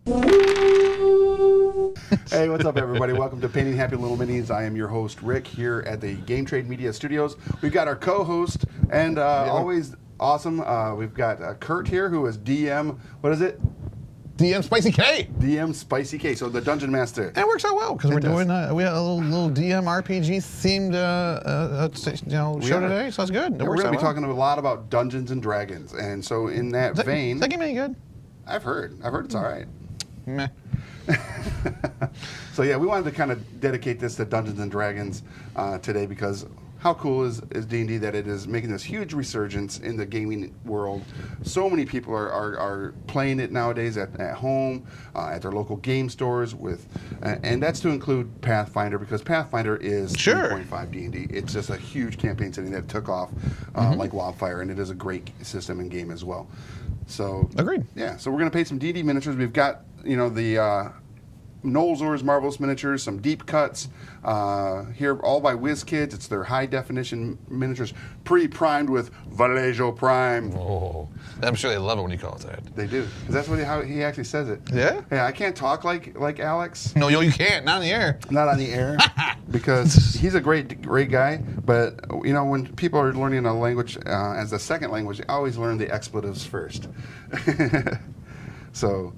Hey, what's up, everybody? Welcome to Painting Happy Little Minis. I am your host, Rick, here at the Game Trade Media Studios. We've got our co-host, and always awesome, we've got Kurt here, who is DM, what is it? DM Spicy K. DM Spicy K, so the Dungeon Master. That works out well, because we're doing, we had a little DM RPG themed show today, so that's good. Yeah, we're going to be talking a lot about Dungeons and Dragons, and so in that vein... Is that game any good? I've heard it's all right. Meh. So yeah, we wanted to kind of dedicate this to Dungeons and Dragons today, because how cool is D&D that it is making this huge resurgence in the gaming world. So many people are playing it nowadays at home, at their local game stores, and that's to include Pathfinder, because Pathfinder is 3.5 D&D. It's just a huge campaign setting that took off like wildfire, and it is a great system and game as well. So agreed. Yeah, so we're going to paint some D&D miniatures. We've got the Nolzur's Marvelous Miniatures, some deep cuts here, all by Wizkids. It's their high definition miniatures, pre-primed with Vallejo Prime. Oh, I'm sure they love it when you call it that. They do, because that's how he actually says it. Yeah? Yeah, I can't talk like Alex. No, you can't. Not on the air. Not on the air, because he's a great guy. But when people are learning a language as a second language, they always learn the expletives first. So.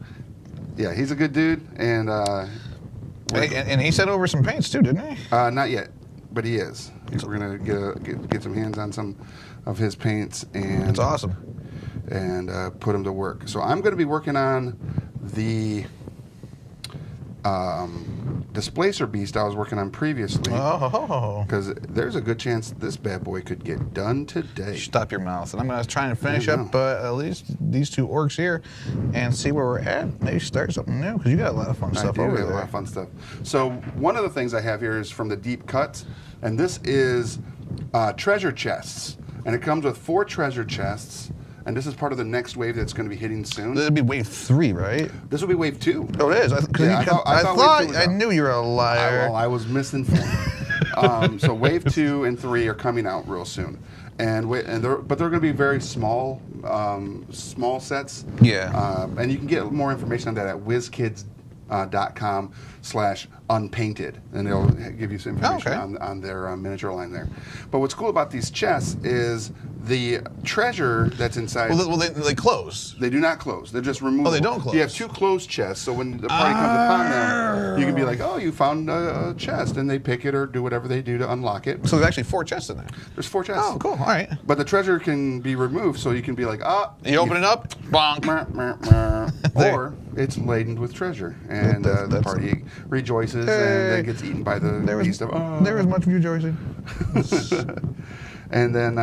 Yeah, he's a good dude, and and he sent over some paints too, didn't he? Not yet, but he is. We're gonna get some hands on some of his paints, and that's awesome. And put them to work. So I'm going to be working on the Displacer Beast I was working on previously. Oh, because there's a good chance this bad boy could get done today. Stop your mouth. And I'm going to try and finish up at least these two orcs here and see where we're at. Maybe start something new, because you got a lot of fun stuff over there. A lot of fun stuff. So one of the things I have here is from the Deep Cuts, and this is treasure chests. And it comes with 4 treasure chests. And this is part of the next wave that's going to be hitting soon. It'll be wave 3, right? This will be wave 2. Oh, it is? I thought I knew you were a liar. I was misinformed. So wave 2 and 3 are coming out real soon. But they're going to be very small sets. Yeah. And you can get more information on that at wizkids.com/unpainted, and it'll give you some information on their miniature line there. But what's cool about these chests is the treasure that's inside. Well, they close. They do not close. They're just removable. Oh, they don't close. You have 2 closed chests, so when the party comes upon them, you can be like, oh, you found a chest, and they pick it or do whatever they do to unlock it. So there's actually 4 chests in there. There's 4 chests. Oh, cool. All right. But the treasure can be removed, so you can be like, you open it up, bonk. Or it's laden with treasure, and the party rejoices and then gets eaten by the beast of. There was much rejoicing. And then,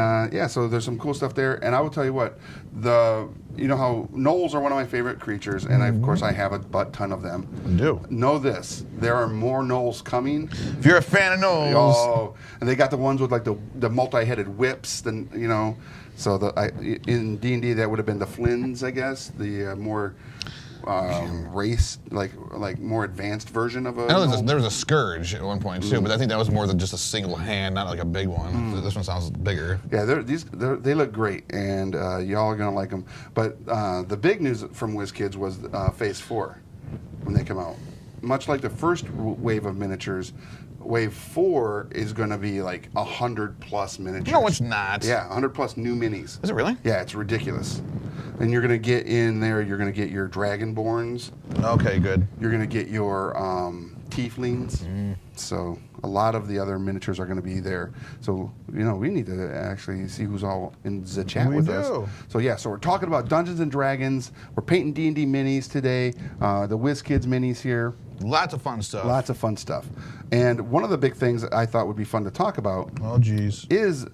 so there's some cool stuff there. And I will tell you what, you know how Gnolls are one of my favorite creatures, and of course I have a butt ton of them. You do. Know this, there are more Gnolls coming. If you're a fan of Gnolls. And they got the ones with like the multi-headed whips, so in D&D that would have been the Flins, I guess, the more... race, like more advanced version of a. I know there was a Scourge at one point too, but I think that was more than just a single hand, not like a big one. This one sounds bigger. Yeah, they look great, and y'all are gonna like them. But the big news from WizKids was Phase 4 when they come out. Much like the first wave of miniatures, Wave 4 is going to be like 100+ miniatures. No, it's not. Yeah, 100+ new minis. Is it really? Yeah, it's ridiculous. And you're going to get in there, you're going to get your Dragonborns. Okay, good. You're going to get your Tieflings. So a lot of the other miniatures are going to be there. So, we need to actually see who's all in the chat with us. So, so we're talking about Dungeons and Dragons. We're painting D&D minis today. The Wizkids minis here. Lots of fun stuff. Lots of fun stuff. And one of the big things that I thought would be fun to talk about is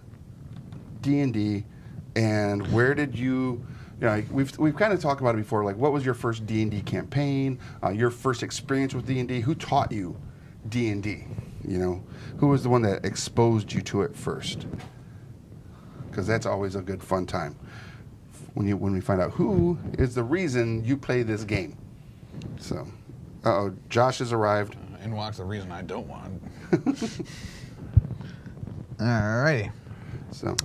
D&D, and where did you... we've kind of talked about it before, like what was your first D&D campaign, your first experience with D&D, who taught you D&D, who was the one that exposed you to it first? Because that's always a good fun time when we find out who is the reason you play this game. So, Josh has arrived. And walks the reason I don't want. All righty. So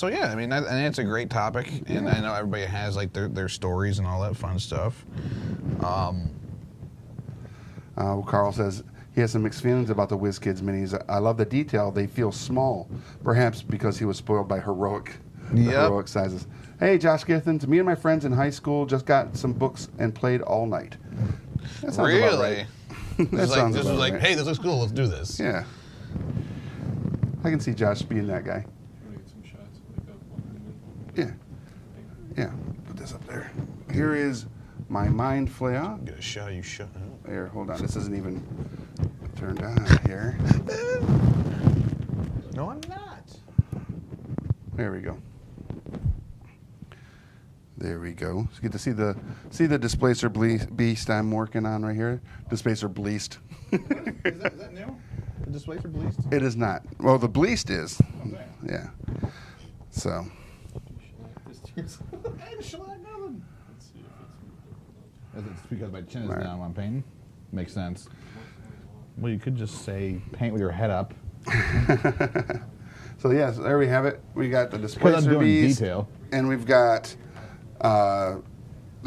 yeah, I mean, and it's a great topic, and I know everybody has like their stories and all that fun stuff. Carl says he has some mixed feelings about the Wizkids minis. I love the detail. They feel small, perhaps because he was spoiled by heroic sizes. Hey, Josh Githens, me and my friends in high school just got some books and played all night. That sounds about right. This was like, hey, this looks cool. Let's do this. Yeah. I can see Josh being that guy. Yeah. Yeah. Put this up there. Here is my mind flare. Get a shot. You shut up. Here, hold on. This isn't even turned on here. No, I'm not. There we go. There we go. So you get to see the Displacer Beast I'm working on right here. Displacer Beast. Is that new? The Displacer Beast? It is not. Well, the Beast is. Okay. Yeah. So. It's because my chin is down when I'm painting. Makes sense. Well, you could just say paint with your head up. So yeah, so there we have it. We got the Displacer Beast, detail. And we've got the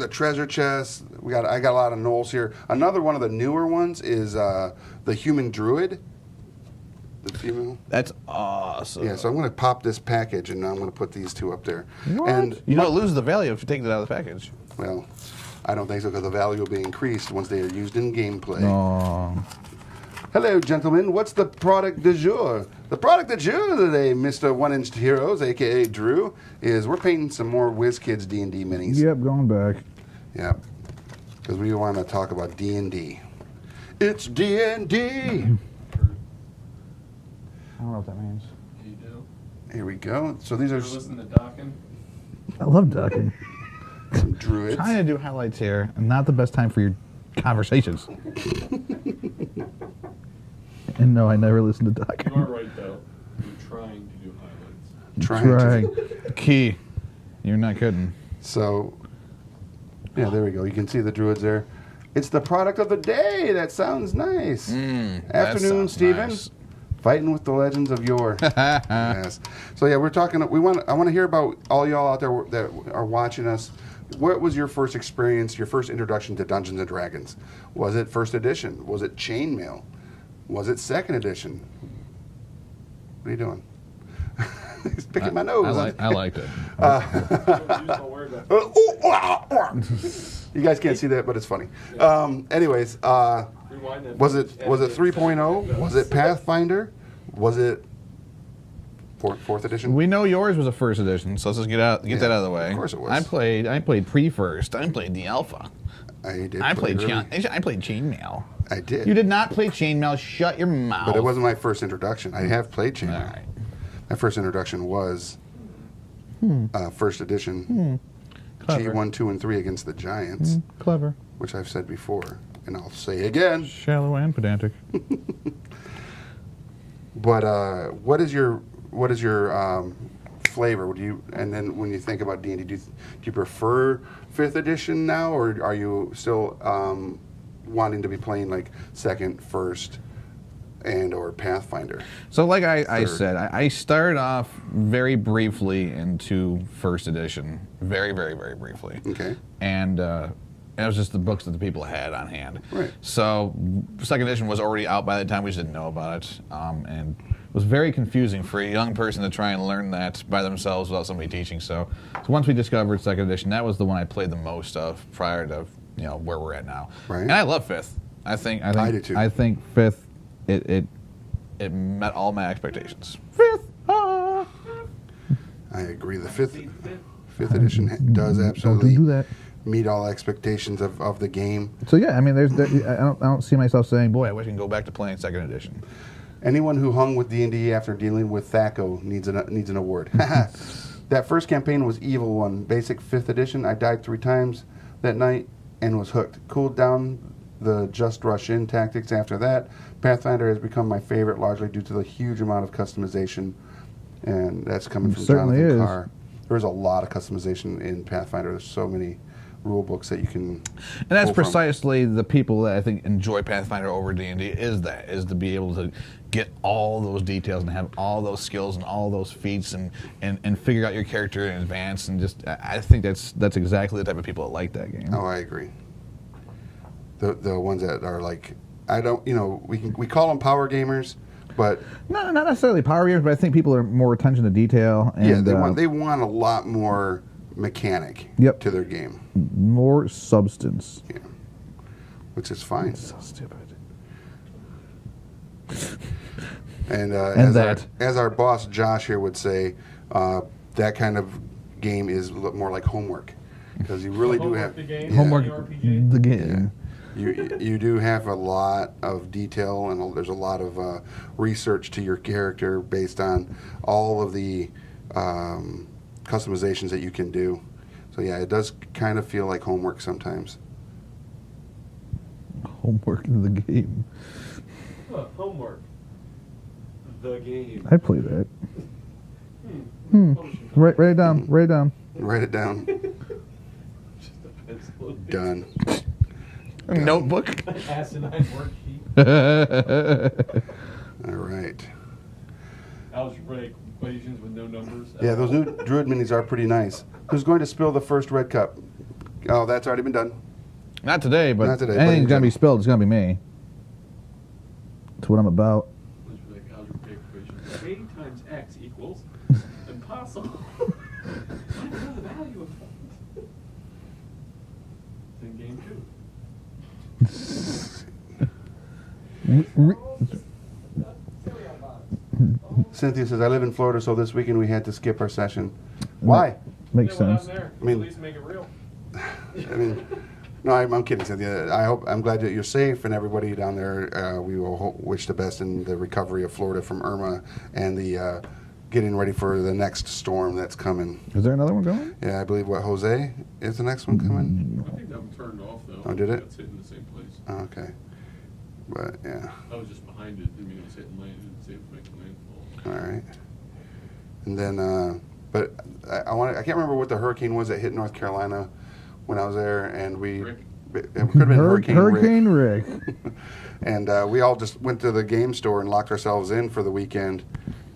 treasure chest. I got a lot of Gnolls here. Another one of the newer ones is the human Druid. The female. That's awesome. Yeah, so I'm going to pop this package, and I'm going to put these two up there. What? And you don't lose the value if you take it out of the package. Well, I don't think so, because the value will be increased once they are used in gameplay. Oh. Hello, gentlemen. What's the product du jour? The product du jour today, Mr. One-Inch Heroes, a.k.a. Drew, is we're painting some more WizKids D&D minis. Yep, going back. Yep, because we want to talk about D&D. It's D&D! I don't know what that means. You do? Here we go. So these are Listen to Dockin. I love ducking. some druids. Trying to do highlights here, and not the best time for your conversations. And no, I never listen to ducking. You are right, though. You're trying to do highlights. Trying. Key. You're not kidding. So, yeah, there we go. You can see the druids there. It's the product of the day. That sounds nice. Afternoon, Stephen. Nice. Fighting with the legends of yore. Yes. So yeah, we're talking. I want to hear about all y'all out there that are watching us. What was your first experience? Your first introduction to Dungeons and Dragons? Was it first edition? Was it chainmail? Was it second edition? What are you doing? He's picking my nose. I liked it. You guys can't see that, but it's funny. Anyways. Was it 3.0? Was it Pathfinder? Was it fourth edition? We know yours was a first edition, so let's just get that out of the way. Of course it was. I played pre-first. I played the alpha. I did. I played chainmail. I did. You did not play chainmail. Shut your mouth. But it wasn't my first introduction. I have played chainmail. All right. My first introduction was first edition. Clever. G1, 2, and 3 against the Giants. Clever. Which I've said before, and I'll say again. Shallow and pedantic. But what is your flavor? And then when you think about D&D, do you prefer 5th edition now, or are you still wanting to be playing like 2nd, 1st, and or Pathfinder? So like I said, I started off very briefly into 1st edition, very, very, very briefly. Okay. And it was just the books that the people had on hand. Right. So 2nd edition was already out by the time. We just didn't know about it, and it was very confusing for a young person to try and learn that by themselves without somebody teaching. So once we discovered 2nd edition, that was the one I played the most of prior to where we're at now. Right. And I love 5th. I do too. I think 5th. It met all my expectations. 5th. Ah. I agree. The 5th edition does absolutely do that. Meet all expectations of the game. So yeah, I mean, I don't see myself saying, boy, I wish I can go back to playing 2nd edition. Anyone who hung with D&D after dealing with Thaco needs an award. That first campaign was evil one. Basic 5th edition. I died 3 times that night and was hooked. Cooled down the just rush in tactics after that. Pathfinder has become my favorite, largely due to the huge amount of customization, and that's coming from Jonathan Carr. There's a lot of customization in Pathfinder. There's so many rule books that you can. And that's precisely the people that I think enjoy Pathfinder over D&D is to be able to get all those details and have all those skills and all those feats and figure out your character in advance, and just I think that's exactly the type of people that like that game. Oh, I agree. The ones that are like, I don't, we call them power gamers, but not necessarily power gamers, but I think people are more attention to detail. And, they want a lot more mechanic to their game, more substance. Yeah, which is fine. So stupid. And as our boss Josh here would say, that kind of game is more like homework, because you really do have homework. The game. Yeah. You do have a lot of detail, and there's a lot of research to your character based on all of the customizations that you can do. So yeah, it does kind of feel like homework sometimes. Homework in the game. Homework. The game. I play that. Write it down. Write it down. Write it down. Just a pencil. Done. Notebook. Asinine worksheet. All right. Algebraic equations with no numbers. Yeah, those new Druid minis are pretty nice. Who's going to spill the first red cup? Oh, that's already been done. Not today, but Not today, anything's going to be spilled, it's going to be me. That's what I'm about. Algebraic equations. A times X equals impossible. I know the value of that. It's in game 2. Cynthia says, I live in Florida, so this weekend we had to skip our session. Why? Makes sense. I I mean, at least make it real. I mean, no, I'm kidding, Cynthia. I'm glad that you're safe, and everybody down there, we will wish the best in the recovery of Florida from Irma and the getting ready for the next storm that's coming. Is there another one going? Yeah, I believe, Jose is the next one coming? I think that one turned off, though. Oh, did it? It's hitting the same place. Oh, okay. But, yeah. I was just behind it. I mean, it was hitting land. It didn't say it was making landfall. All right. And then, but I can't remember what the hurricane was that hit North Carolina when I was there, and Rick. It could have been Hurricane Rick. And we all just went to the game store and locked ourselves in for the weekend.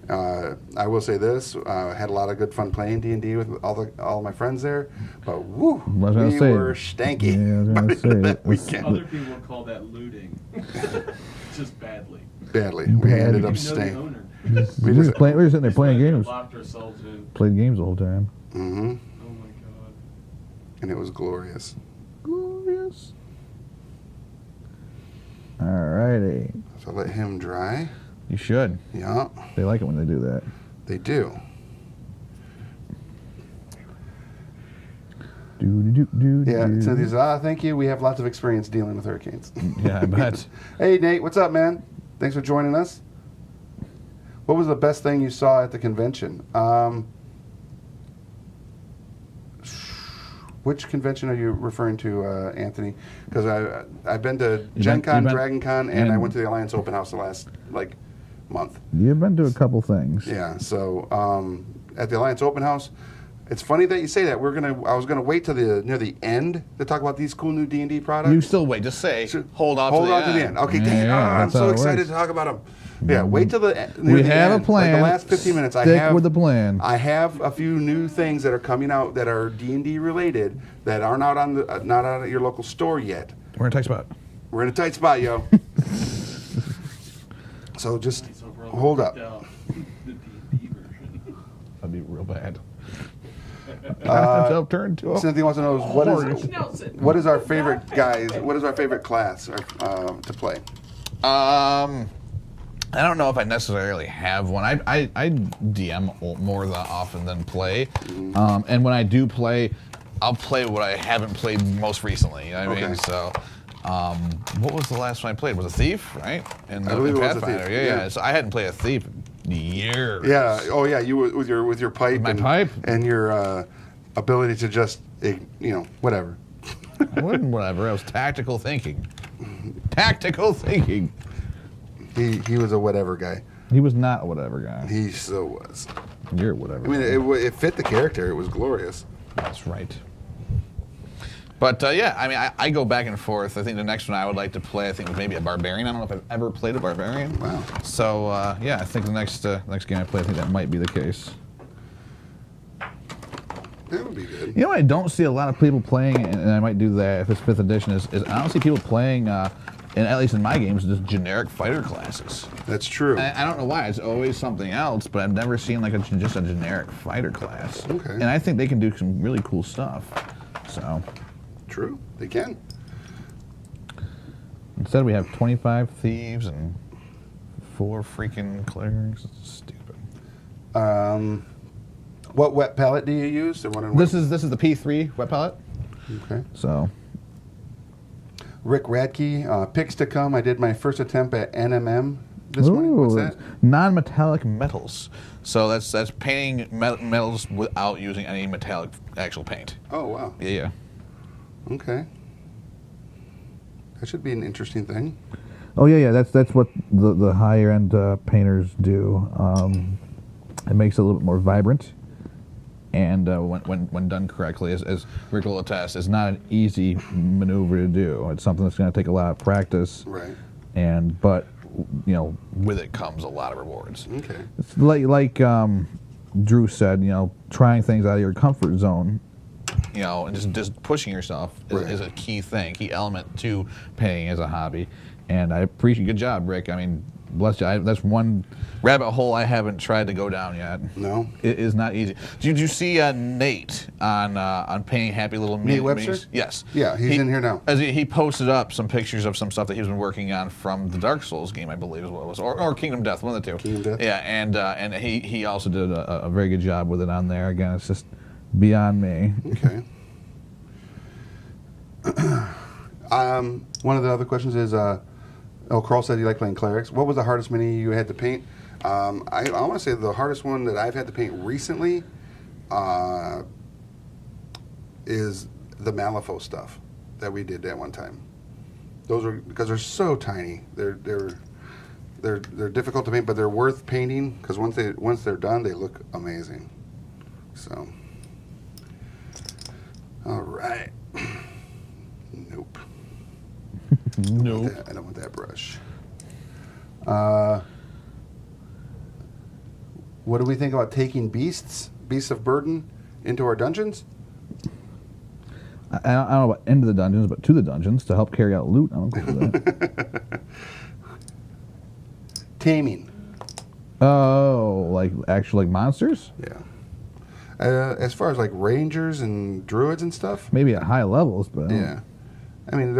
I will say this: had a lot of good fun playing D&D with all my friends there. But woo, we were stanky. Yeah, I was gonna say that weekend. Other people would call that looting, just badly. Badly, we ended up stank. We were sitting there playing games. Locked ourselves in. Played games the whole time. Mm-hmm. Oh my god. And it was glorious. Glorious. Alrighty. So let him dry. You should. Yeah. They like it when they do that. They do. Yeah, Cynthia says, thank you. We have lots of experience dealing with hurricanes. Yeah, I bet. Hey, Nate, what's up, man? Thanks for joining us. What was the best thing you saw at the convention? Which convention are you referring to, Anthony? Because I've been to Gen Con, Dragon Con, and I went to the Alliance Open House the last, month. You've been to a couple things. Yeah, so at the Alliance Open House, it's funny that you say that. I was gonna wait till near the end to talk about these cool new D&D products. You still wait. Just say, hold on to the end. Okay, dang it. I'm so excited to talk about them. Yeah, wait till the end. We have a plan. The last 15 minutes, Stick with the plan. I have a few new things that are coming out that are D&D related that are not out at your local store yet. We're in a tight spot. We're in a tight spot, yo. So just hold up. That'd be real bad. Cynthia wants to know what is our favorite guys? What is our favorite class to play? I don't know if I necessarily have one. I DM more often than play, and when I do play, I'll play what I haven't played most recently. You know what I mean? So, what was the last one I played? Was a Thief, right? I believe it was a Pathfinder. Thief. Yeah. So I hadn't played a Thief in years. Yeah. Oh yeah. You with your pipe. My pipe and your ability to just whatever. I wasn't whatever. I was tactical thinking. Tactical thinking. He was a whatever guy. He was not a whatever guy. He so was. You're whatever. I mean, it fit the character. It was glorious. That's right. But yeah, I mean, I go back and forth. I think the next one I would like to play, I think, was maybe a barbarian. I don't know if I've ever played a barbarian. Wow. So yeah, I think the next game I play, I think that might be the case. That would be good. You know what I don't see a lot of people playing, and I might do that if it's 5th edition, is I don't see people playing, and at least in my games, just generic fighter classes. That's true. I don't know why. It's always something else, but I've never seen like just a generic fighter class. Okay. And I think they can do some really cool stuff. So. True. They can. Instead, we have 25 thieves and 4 freaking clerics. It's stupid. What wet palette do you use? This is the P3 wet palette. Okay. So. Rick Radke, picks to come. I did my first attempt at NMM this morning. What's that? Non-metallic metals. So that's painting metals without using any metallic actual paint. Oh wow. Yeah. Okay. That should be an interesting thing. Oh yeah. That's what the higher end painters do. It makes it a little bit more vibrant. And when done correctly, as Rick will attest, it's not an easy maneuver to do. It's something that's going to take a lot of practice. Right. But with it comes a lot of rewards. Okay. It's like Drew said, trying things out of your comfort zone, and just pushing yourself is a key element to painting as a hobby. And I appreciate, good job, Rick. I mean, bless you. That's one rabbit hole I haven't tried to go down yet. No, it is not easy. Did you see Nate on painting happy little Nate Webster? minis? Yes. Yeah, he's in here now. As he posted up some pictures of some stuff that he's been working on from the Dark Souls game, I believe is what it was, or Kingdom Death, one of the two. Kingdom Death. Yeah, and he also did a very good job with it on there. Again, it's just beyond me. Okay. One of the other questions is. Carl said you like playing clerics. What was the hardest mini you had to paint? I want to say the hardest one that I've had to paint recently is the Malifaux stuff that we did at one time. Those are because they're so tiny. They're difficult to paint, but they're worth painting because once they're done, they look amazing. So, all right. Nope. Nope. I don't want that brush. What do we think about taking beasts of burden, into our dungeons? I don't know about into the dungeons, but to the dungeons to help carry out loot. I'm cool with that. Taming. Oh, like actual monsters? Yeah. As far as like rangers and druids and stuff. Maybe at high levels, but yeah. I mean,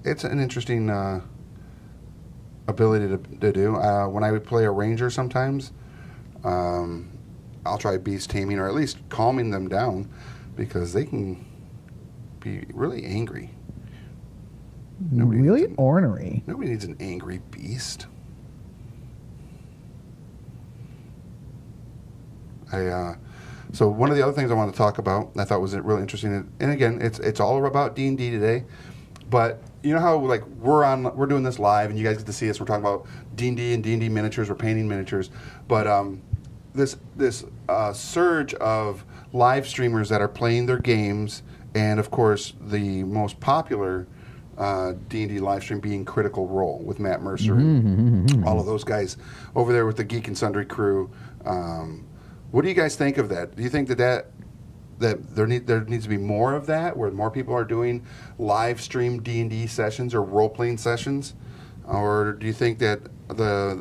it's an interesting ability to do. When I would play a ranger sometimes, I'll try beast taming or at least calming them down because they can be really angry. Really ornery. Nobody needs an angry beast. So one of the other things I want to talk about, I thought was really interesting, and again, it's all about D&D today, but you know how like we're doing this live, and you guys get to see us. We're talking about D&D and D&D miniatures. We're painting miniatures, but this surge of live streamers that are playing their games, and of course the most popular D&D live stream being Critical Role with Matt Mercer and all of those guys over there with the Geek and Sundry crew. What do you guys think of that? Do you think that there needs to be more of that, where more people are doing live stream D&D sessions or role playing sessions, or do you think that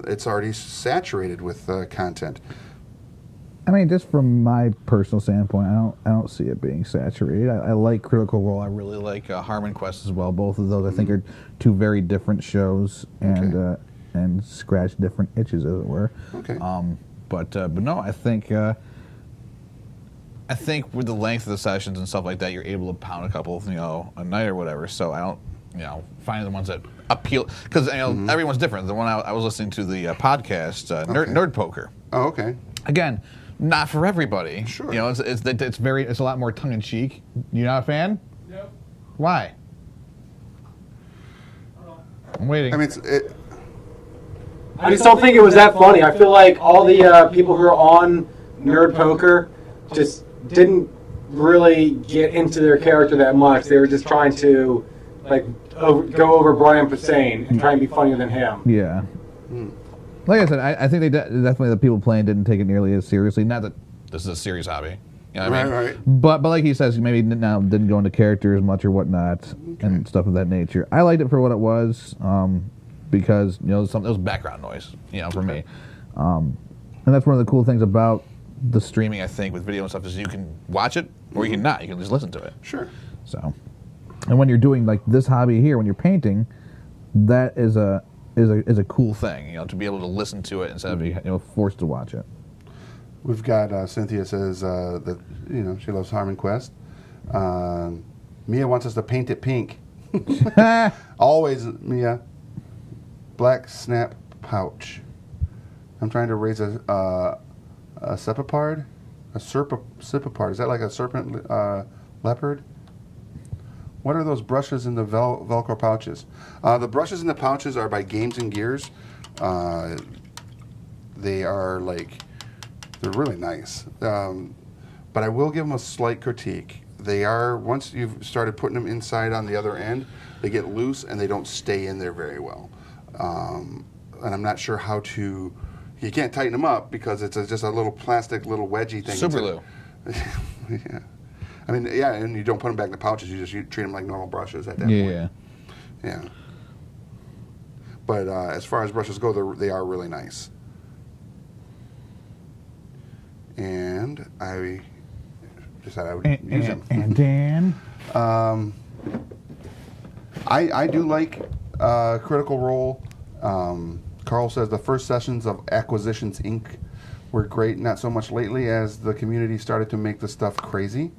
it's already saturated with content? I mean, just from my personal standpoint, I don't see it being saturated. I like Critical Role. I really like Harmon Quest as well. Both of those, I think, are two very different shows and scratch different itches, as it were. Okay. But no, I think with the length of the sessions and stuff like that, you're able to pound a couple, a night or whatever. So I don't, find the ones that appeal, because everyone's different. The one I was listening to the podcast, Nerd Poker. Oh, okay. Again, not for everybody. Sure. It's a lot more tongue in cheek. You not a fan? No. Why? I'm waiting. I mean, I just don't think it was that funny. I feel like all the people who are on Nerd Poker just didn't really get into their character that much. They were just trying to go over Brian Posehn and try and be funnier than him. Yeah. Like I said, I think they definitely the people playing didn't take it nearly as seriously. Not that this is a serious hobby. You know what I mean? Right. But like he says, maybe now didn't go into character as much or whatnot and stuff of that nature. I liked it for what it was because it was background noise, for me. And that's one of the cool things about the streaming, I think, with video and stuff is you can watch it or you can not. You can just listen to it. Sure. So, and when you're doing like this hobby here, when you're painting, that is a cool thing, to be able to listen to it instead of being forced to watch it. We've got Cynthia says that she loves Harmon Quest. Mia wants us to paint it pink. Always, Mia. Black snap pouch. I'm trying to raise a sepipard. A serpipard. Is that like a serpent leopard? What are those brushes in the Velcro pouches? The brushes in the pouches are by Games and Gears. They are they're really nice. But I will give them a slight critique. They are, once you've started putting them inside on the other end, they get loose and they don't stay in there very well. And I'm not sure how to, you can't tighten them up because it's just a little plastic little wedgie thing. Super glue. Yeah. I mean, yeah, and you don't put them back in the pouches. You treat them like normal brushes at that point. Yeah. But as far as brushes go, they are really nice. And I decided I would use them. And Dan? I do like Critical Role. Carl says the first sessions of Acquisitions Inc. were great, not so much lately as the community started to make the stuff crazy.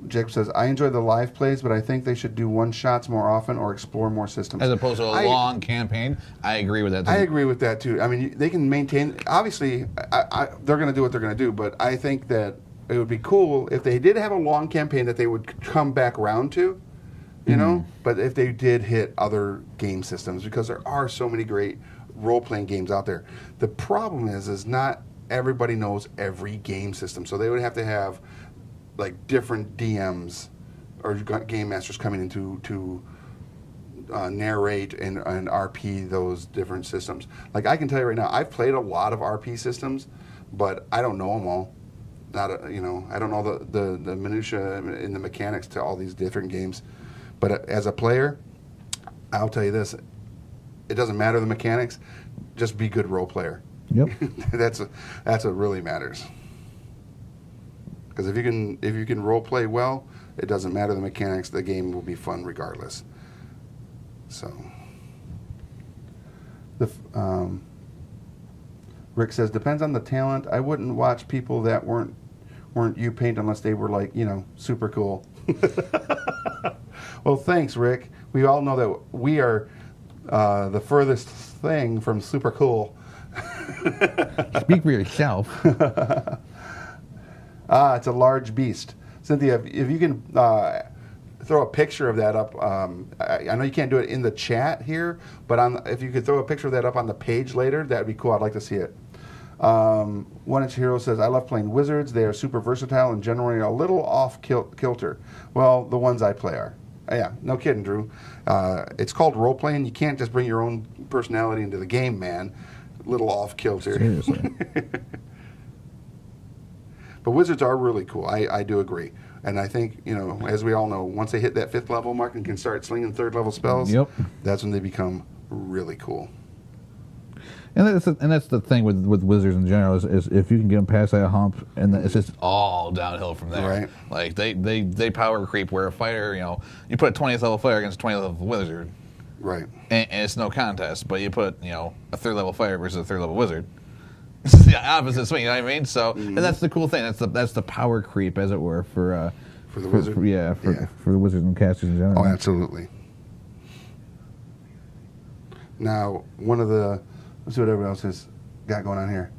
Jacob says, I enjoy the live plays, but I think they should do one-shots more often or explore more systems. As opposed to a long campaign. I agree with that. I agree with that, too. I mean, they can maintain... Obviously, they're going to do what they're going to do, but I think that it would be cool if they did have a long campaign that they would come back around to, But if they did hit other game systems, because there are so many great role-playing games out there. The problem is not everybody knows every game system, so they would have to have... different DMs or game masters coming in to narrate and RP those different systems. I can tell you right now, I've played a lot of RP systems, but I don't know them all. I don't know the minutia and the mechanics to all these different games. But as a player, I'll tell you this: it doesn't matter the mechanics. Just be a good role player. Yep. That's what really matters. Because if you can role play well, it doesn't matter the mechanics. The game will be fun regardless. So, Rick says depends on the talent. I wouldn't watch people that weren't you paint unless they were super cool. Well, thanks, Rick. We all know that we are the furthest thing from super cool. Speak for yourself. It's a large beast. Cynthia, if you can throw a picture of that up, I know you can't do it in the chat here, but if you could throw a picture of that up on the page later, that would be cool. I'd like to see it. One Inch Hero says, I love playing wizards. They are super versatile and generally a little off kilter. Well, the ones I play are. Yeah, no kidding, Drew. It's called role-playing. You can't just bring your own personality into the game, man. Little off kilter. Seriously. But wizards are really cool. I do agree. And I think, as we all know, once they hit that 5th level mark and can start slinging 3rd level spells, that's when they become really cool. And that's the thing with wizards in general is if you can get them past that hump, and it's just all downhill from there. Right. They power creep where a fighter, you put a 20th level fighter against a 20th level wizard. Right. And it's no contest, but you put, a 3rd level fighter versus a 3rd level wizard. It's the opposite swing, you know what I mean? So, and that's the cool thing. That's the power creep, as it were, for the wizard. For the wizards and casters in general. Oh, absolutely. Now, let's see what everyone else has got going on here.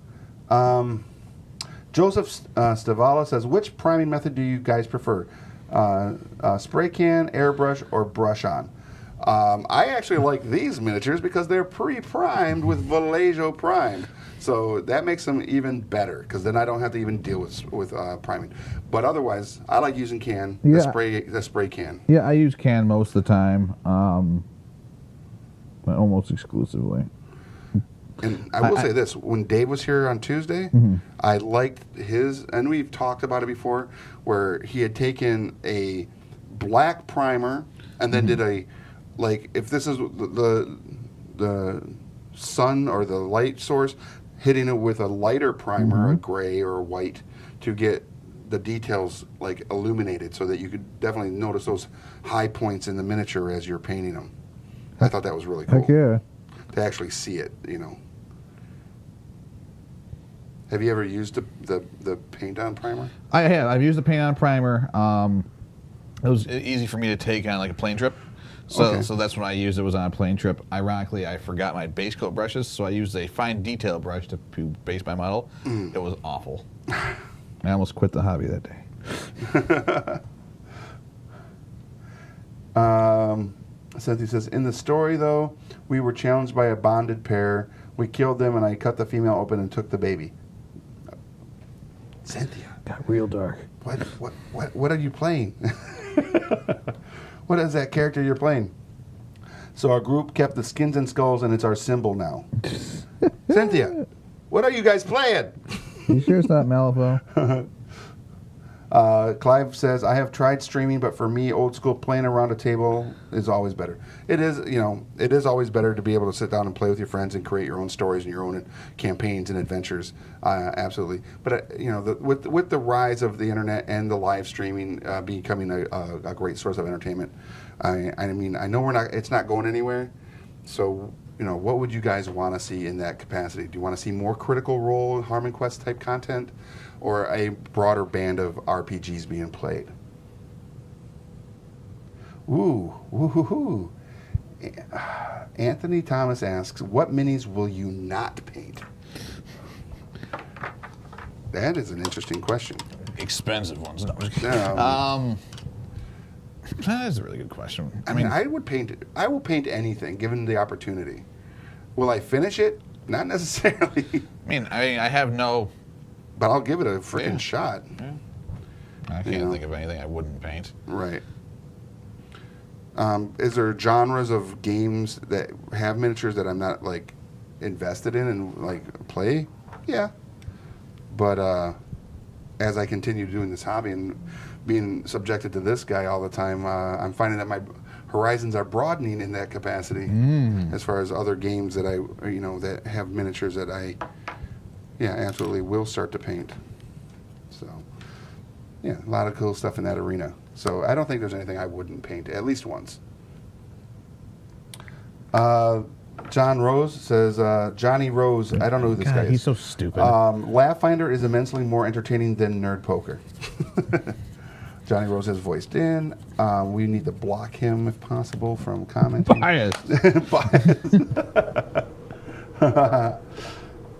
Joseph Stavala says, which priming method do you guys prefer? Spray can, airbrush, or brush on? I actually like these miniatures because they're pre-primed with Vallejo Prime. So that makes them even better because then I don't have to even deal with priming. But otherwise, I like using can, the spray can. Yeah, I use can most of the time, almost exclusively. And I will say this, when Dave was here on Tuesday, I liked his, and we've talked about it before, where he had taken a black primer and then did a, like, if this is the sun or the light source, hitting it with a lighter primer, a gray or a white, to get the details, like, illuminated so that you could definitely notice those high points in the miniature as you're painting them. I thought that was really cool. Heck yeah. To actually see it, you know. Have you ever used the paint-on primer? I have. I've used the paint-on primer. It was easy for me to take on like a plane trip. So that's when I used it, was on a plane trip. Ironically, I forgot my base coat brushes, so I used a fine detail brush to base my model. It was awful. I almost quit the hobby that day. Cynthia says, in the story, though, we were challenged by a bonded pair. We killed them, and I cut the female open and took the baby. Cynthia. Got real dark. What are you playing? What is that character you're playing? So our group kept the skins and skulls, and it's our symbol now. Cynthia, what are you guys playing? You sure it's not Malifaux? Clive says, I have tried streaming, but for me, old school playing around a table is always better. It is, it is always better to be able to sit down and play with your friends and create your own stories and your own campaigns and adventures. Absolutely. But, with the rise of the internet and the live streaming becoming a great source of entertainment, I mean, I know it's not going anywhere. So, what would you guys want to see in that capacity? Do you want to see more Critical Role, Harmon Quest type content? Or a broader band of RPGs being played? Ooh, woo-hoo-hoo. Anthony Thomas asks, what minis will you not paint? That is an interesting question. Expensive ones. No, I'm just kidding. That is a really good question. I mean, I will paint anything given the opportunity. Will I finish it? Not necessarily. I have no... But I'll give it a freaking shot. Yeah. I can't think of anything I wouldn't paint. Right. Is there genres of games that have miniatures that I'm not, like, invested in and, like, play? Yeah. But as I continue doing this hobby and being subjected to this guy all the time, I'm finding that my horizons are broadening in that capacity as far as other games that that have miniatures that I... Yeah, absolutely will start to paint. So, yeah, a lot of cool stuff in that arena. So I don't think there's anything I wouldn't paint, at least once. John Rose says, Johnny Rose, I don't know who this guy is. He's so stupid. Laugh Finder is immensely more entertaining than Nerd Poker. Johnny Rose has voiced in. We need to block him, if possible, from commenting. Bias.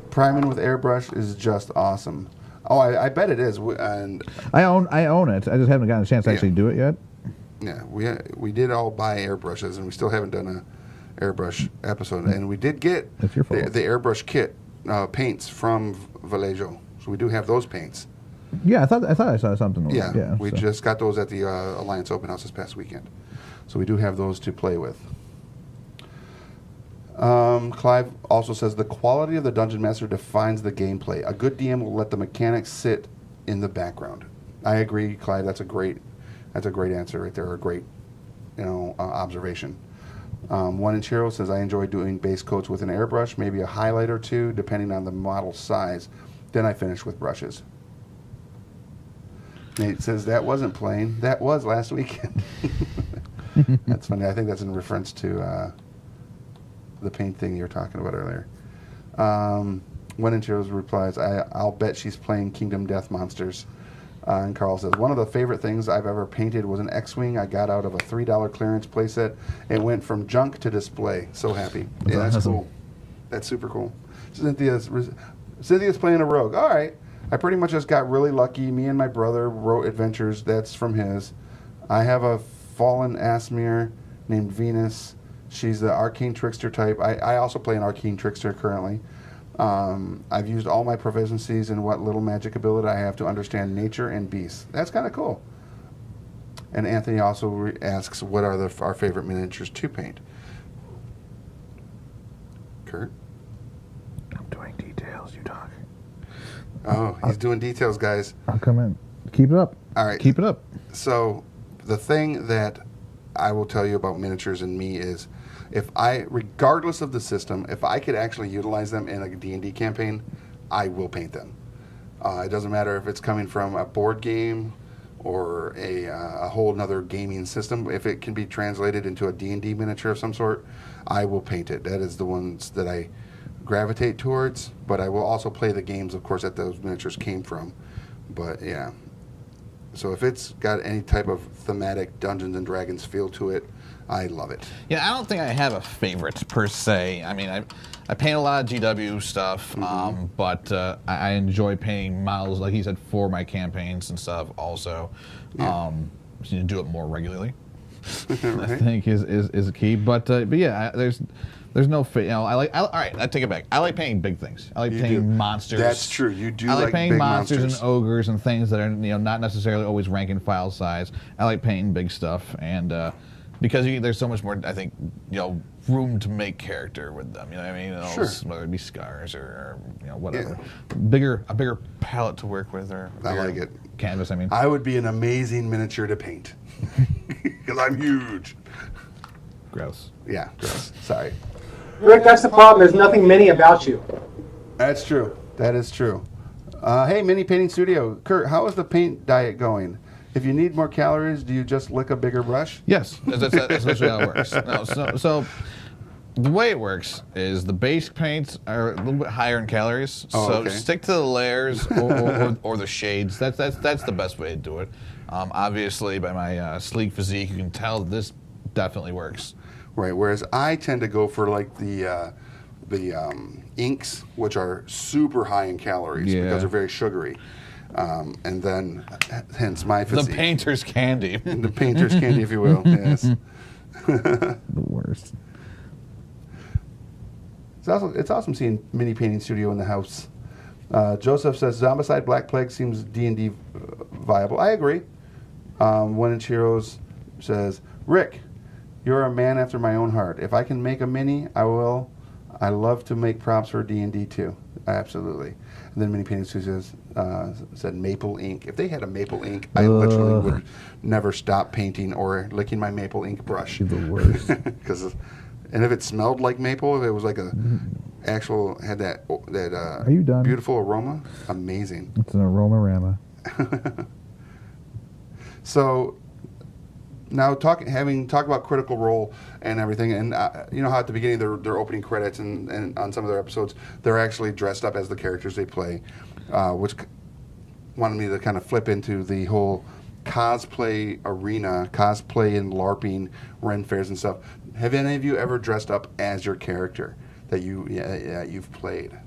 Priming with airbrush is just awesome. Oh, I bet it is. And I own it. I just haven't gotten a chance to actually do it yet. Yeah, we did all buy airbrushes, and we still haven't done a airbrush episode. And we did get the airbrush kit paints from Vallejo, so we do have those paints. Yeah, I thought I saw something. We just got those at the Alliance Open House this past weekend, so we do have those to play with. Clive also says the quality of the Dungeon Master defines the gameplay. A good DM will let the mechanics sit in the background. I agree, Clive. That's a great answer right there. A great, observation. One Inch Hero says I enjoy doing base coats with an airbrush, maybe a highlight or two, depending on the model size. Then I finish with brushes. Nate says that wasn't playing. That was last weekend. That's funny. I think that's in reference to. The paint thing you were talking about earlier. One Inch Heroes replies, I'll bet she's playing Kingdom Death Monsters. And Carl says, one of the favorite things I've ever painted was an X-Wing I got out of a $3 clearance playset. It went from junk to display. So happy. That's cool. That's super cool. Cynthia's playing a rogue. All right. I pretty much just got really lucky. Me and my brother wrote adventures. That's from his. I have a fallen Asmir named Venus. She's the Arcane Trickster type. I also play an Arcane Trickster currently. I've used all my proficiencies in what little magic ability I have to understand nature and beasts. That's kind of cool. And Anthony also asks, what are our favorite miniatures to paint? Kurt? I'm doing details, you talk. Oh, he's doing details, guys. I'll come in. Keep it up. All right. Keep it up. So the thing that I will tell you about miniatures and me is, regardless of the system, if I could actually utilize them in a D&D campaign, I will paint them. It doesn't matter if it's coming from a board game or a whole nother gaming system. If it can be translated into a D&D miniature of some sort, I will paint it. That is the ones that I gravitate towards, but I will also play the games, of course, that those miniatures came from. But yeah. So if it's got any type of thematic Dungeons and Dragons feel to it, I love it. Yeah, I don't think I have a favorite per se. I mean, I paint a lot of GW stuff, but I enjoy painting models, like he said, for my campaigns and stuff also. Yeah. So you do it more regularly, right. I think is a key. But yeah, there's no all right, I take it back. I like painting big things. I like painting monsters. That's true. You do. I like painting big monsters and ogres and things that are not necessarily always rank and file size. I like painting big stuff, and because there's so much more, I think, room to make character with them. You know what I mean? Sure. Whether it be scars or whatever. Yeah. A bigger palette to work with, or I like it. Canvas. I mean, I would be an amazing miniature to paint because I'm huge. Gross. Yeah, gross. Sorry. Rick, that's the problem. There's nothing mini about you. That's true. That is true. Hey, Mini Painting Studio. Kurt, how is the paint diet going? If you need more calories, do you just lick a bigger brush? Yes, that's literally how it works. No, so the way it works is the base paints are a little bit higher in calories. So stick to the layers or the shades. That's the best way to do it. Obviously, by my sleek physique, you can tell this definitely works. Right. Whereas I tend to go for like the inks, which are super high in calories because they're very sugary. And then, hence my physique. The painter's candy. The painter's candy, if you will. Yes. The worst. It's awesome seeing Mini Painting Studio in the house. Joseph says, Zombicide Black Plague seems D&D viable. I agree. One Inch Heroes says, Rick, you're a man after my own heart. If I can make a mini, I will. I love to make props for D&D too. Absolutely. And then Mini Painting Studio said maple ink. If they had a maple ink, I literally would never stop painting or licking my maple ink brush. You're the worst. And if it smelled like maple, if it was like had that Are you done? Beautiful aroma, amazing. It's an aromarama. So now talk about Critical Role and everything, and you know how at the beginning their opening credits and on some of their episodes they're actually dressed up as the characters they play, which wanted me to kind of flip into the whole cosplay arena, cosplay and LARPing, Ren fairs and stuff. Have any of you ever dressed up as your character that you've played?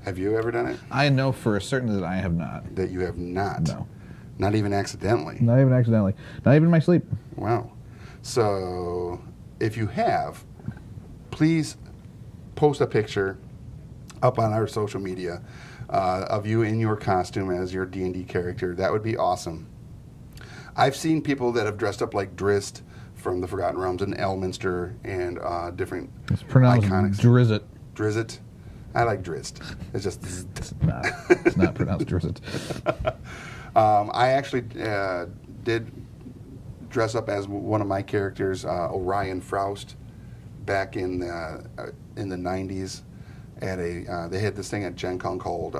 Have you ever done it? I know for certain that I have not. That you have not? No. Not even accidentally? Not even accidentally. Not even in my sleep. Wow. So if you have, please post a picture up on our social media of you in your costume as your D&D character. That would be awesome. I've seen people that have dressed up like Drizzt from the Forgotten Realms and Elminster and different It's pronounced iconics. Drizzt. Drizzt. I like Drizzt. It's just... It's not pronounced Drizzt. I actually did dress up as one of my characters, Orion Froust, back in the 90s. They had this thing at Gen Con called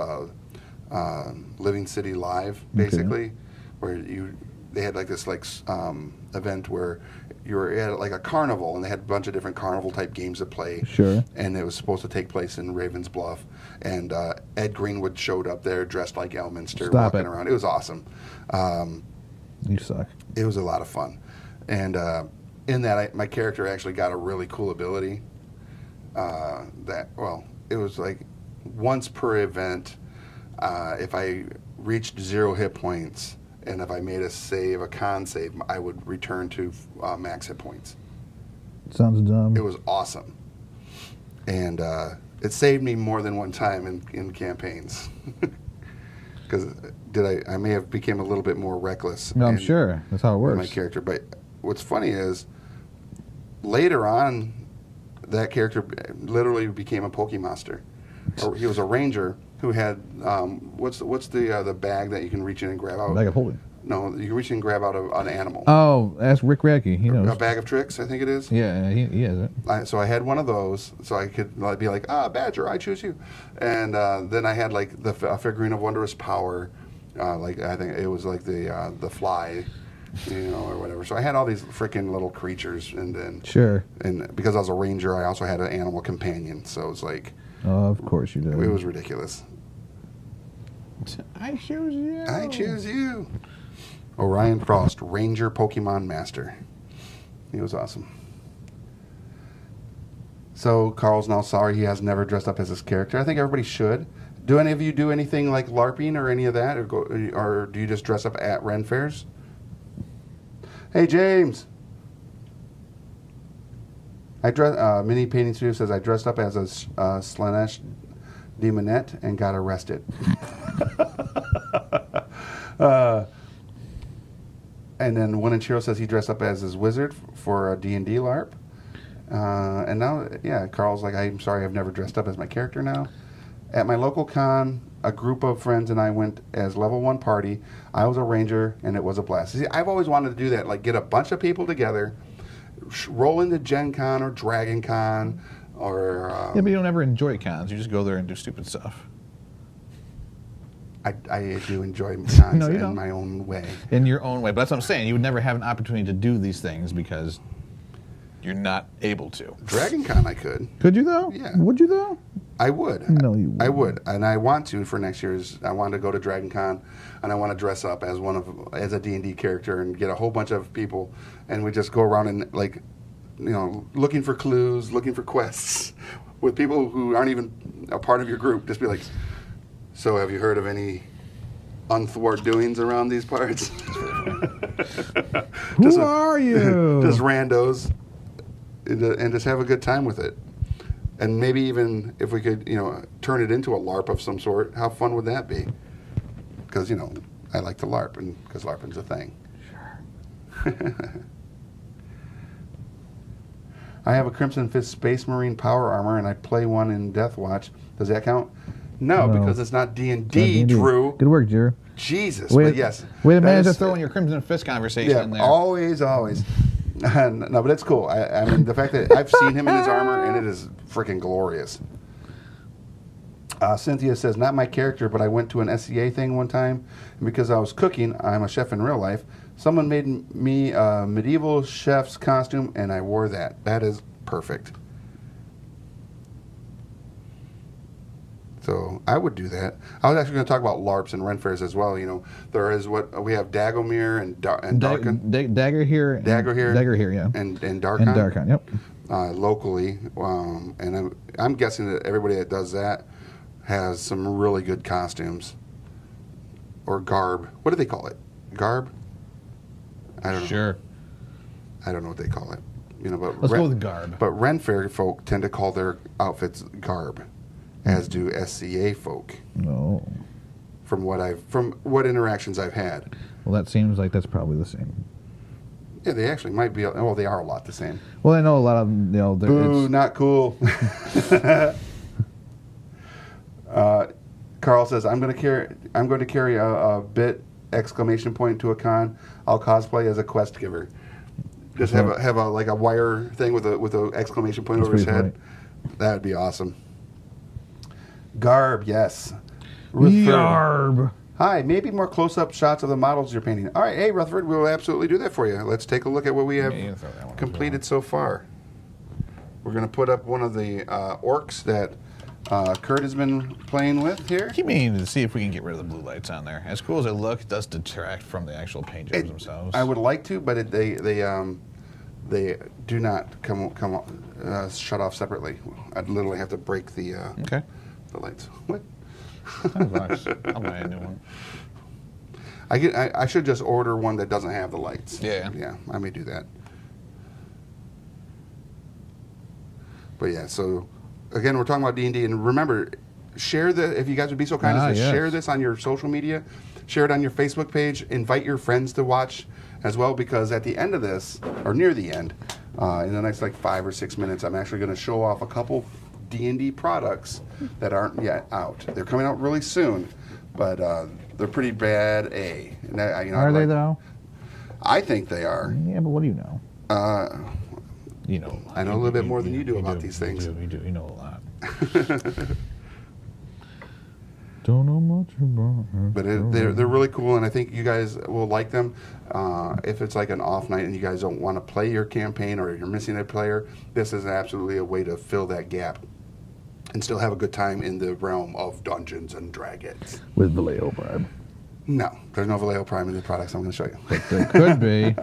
Living City Live, basically, where they had like this event where you were at like a carnival, and they had a bunch of different carnival type games to play. Sure. And it was supposed to take place in Ravens Bluff, and Ed Greenwood showed up there dressed like Elminster, walking around. It was awesome. You suck. It was a lot of fun, and in that, my character actually got a really cool ability. It was like once per event, if I reached 0 hit points. And if I made a con save, I would return to max hit points. Sounds dumb. It was awesome. And it saved me more than one time in campaigns. Because I may have became a little bit more reckless. No, I'm sure. That's how it works. My character. But what's funny is later on, that character literally became a Pokemonster. He was a ranger who had what's the bag that you can reach in and grab out? Bag of holding. No, you can reach in and grab out an animal. Oh, ask Rick Racky. He knows. A bag of tricks, I think it is. Yeah, he has it. So I had one of those, so I could be like, Badger, I choose you. And then I had like a figurine of wondrous power, like I think it was like the fly, or whatever. So I had all these freaking little creatures, and then and because I was a ranger, I also had an animal companion. So it was like, oh, of course you did. It was ridiculous. I choose you. I choose you. Orion Frost, Ranger Pokemon Master. He was awesome. So Carl's now sorry he has never dressed up as his character. I think everybody should. Do any of you do anything like LARPing or any of that, or do you just dress up at Ren fairs? Hey James. Mini Painting Studio says I dressed up as a Slanesh demonette and got arrested. And then One Inchiro says he dressed up as his wizard for a D&D LARP. And now, Carl's like, I'm sorry, I've never dressed up as my character now. At my local con, a group of friends and I went as level 1 party. I was a ranger, and it was a blast. See, I've always wanted to do that, like get a bunch of people together, roll into Gen Con or Dragon Con, or... yeah, but you don't ever enjoy cons. You just go there and do stupid stuff. I do enjoy cons in my own way. In your own way. But that's what I'm saying. You would never have an opportunity to do these things because you're not able to. Dragon Con I could. Could you, though? Yeah. Would you, though? I would. No, you wouldn't. I would. And I want to for next year's. I want to go to Dragon Con, and I want to dress up as a D&D character and get a whole bunch of people, and we just go around and, like, looking for clues, looking for quests with people who aren't even a part of your group. Just be like... So, have you heard of any untoward doings around these parts? Who are you? Just randos, and just have a good time with it. And maybe even if we could, turn it into a LARP of some sort, how fun would that be? Because, I like to LARP, and because LARPing's a thing. Sure. I have a Crimson Fist Space Marine power armor, and I play one in Death Watch. Does that count? No, because it's not D&D, Drew. Good work, Drew. Jesus, but yes. Wait a minute to throw in your Crimson Fist conversation in there. Always. No, but it's cool. I mean, the fact that I've seen him in his armor, and it is freaking glorious. Cynthia says, not my character, but I went to an SCA thing one time, and because I was cooking, I'm a chef in real life, someone made me a medieval chef's costume, and I wore that. That is perfect. So I would do that. I was actually going to talk about LARPs and Ren fairs as well. There is what we have Dagomir and Darkon. Dagger here. Yeah. And Darkon. And Darkon, yep. Locally, and I'm guessing that everybody that does that has some really good costumes or garb. What do they call it? Garb? I don't know. Sure. I don't know what they call it. But let's go with garb. But Ren fair folk tend to call their outfits garb, as do SCA folk. No. From what interactions I've had. Well, that seems like that's probably the same. Yeah, they actually might be. Well, they are a lot the same. Well, I know a lot of them. Boo, not cool. Carl says, "I'm going to carry a bit exclamation point to a con. I'll cosplay as a quest giver. Just have a like a wire thing with a exclamation point over his head. That would be awesome." Garb, yes. Garb. Hi, maybe more close-up shots of the models you're painting. All right, hey, Rutherford, we'll absolutely do that for you. Let's take a look at what we have completed so far. We're going to put up one of the orcs that Kurt has been playing with here. Keep meaning to see if we can get rid of the blue lights on there. As cool as they look, it does detract from the actual paint jobs themselves. I would like to, but they do not shut off separately. I'd literally have to break the lights. What? I'll buy a new one. I should just order one that doesn't have the lights. Yeah. Yeah, I may do that. But yeah, so again, we're talking about D&D, and remember, share if you guys would be so kind as to share this on your social media, share it on your Facebook page, invite your friends to watch as well, because at the end of this, or near the end, in the next like 5 or 6 minutes, I'm actually going to show off a couple D&D products that aren't yet out. They're coming out really soon, but they're pretty bad. Are they though? I think they are. Yeah, but what do you know? You know, I know a little bit more than you do about these things. You do. You know a lot. Don't know much about her. But they're really cool, and I think you guys will like them. If it's like an off night and you guys don't want to play your campaign, or you're missing a player, this is absolutely a way to fill that gap and still have a good time in the realm of Dungeons and Dragons. With Vallejo Prime. No, there's no Vallejo Prime in the products I'm going to show you. But there could be.